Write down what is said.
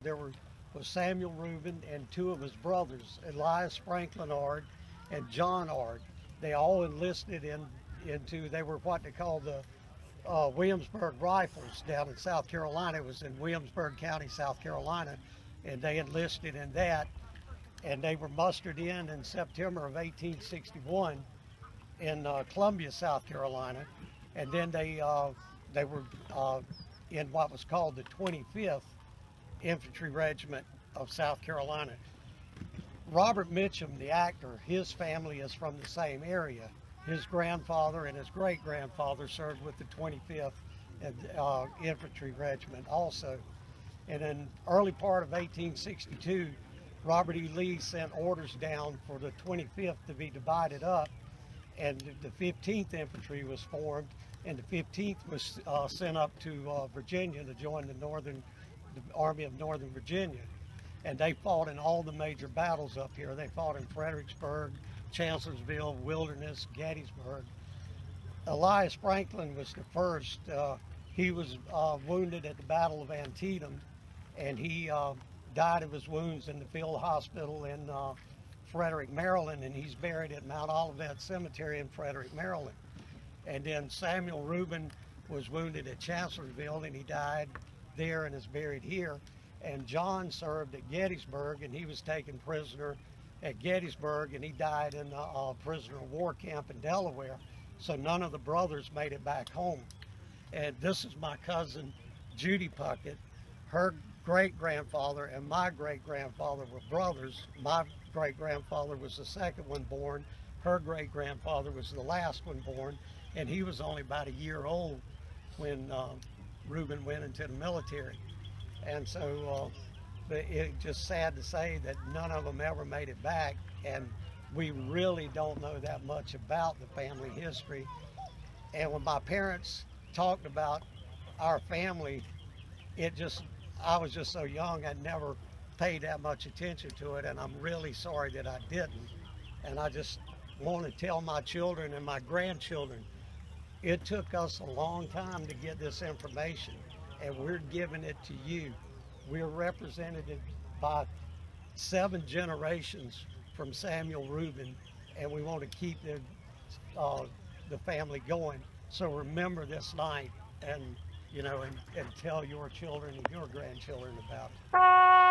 There was Samuel Reuben and two of his brothers, Elias Franklin Ard and John Ard. They all enlisted into, they were what they call the Williamsburg Rifles down in South Carolina. It was in Williamsburg County, South Carolina, and they enlisted in that. And they were mustered in September of 1861 in Columbia, South Carolina. And then they were in what was called the 25th Infantry Regiment of South Carolina. Robert Mitchum, the actor, his family is from the same area. His grandfather and his great-grandfather served with the 25th Infantry Regiment also. And in early part of 1862, Robert E. Lee sent orders down for the 25th to be divided up, and the 15th Infantry was formed, and the 15th was sent up to Virginia to join the Army of Northern Virginia. And they fought in all the major battles up here. They fought in Fredericksburg, Chancellorsville, Wilderness, Gettysburg. Elias Franklin was the first. He was wounded at the Battle of Antietam, and he died of his wounds in the field hospital in Frederick, Maryland, and he's buried at Mount Olivet Cemetery in Frederick, Maryland. And then Samuel Reuben was wounded at Chancellorsville, and he died there and is buried here. And John served at Gettysburg, and he was taken prisoner at Gettysburg, and he died in a prisoner of war camp in Delaware. So none of the brothers made it back home. And this is my cousin, Judy Puckett. Her great-grandfather and my great-grandfather were brothers. My great-grandfather was the second one born. Her great-grandfather was the last one born, and he was only about a year old when Reuben went into the military. And so it's just sad to say that none of them ever made it back, and we really don't know that much about the family history. And when my parents talked about our family, I was just so young, I never paid that much attention to it, and I'm really sorry that I didn't. And I just want to tell my children and my grandchildren, it took us a long time to get this information, and we're giving it to you. We're represented by 7 generations from Samuel Reuben, and we want to keep the family going. So remember this night, and and tell your children and your grandchildren about it.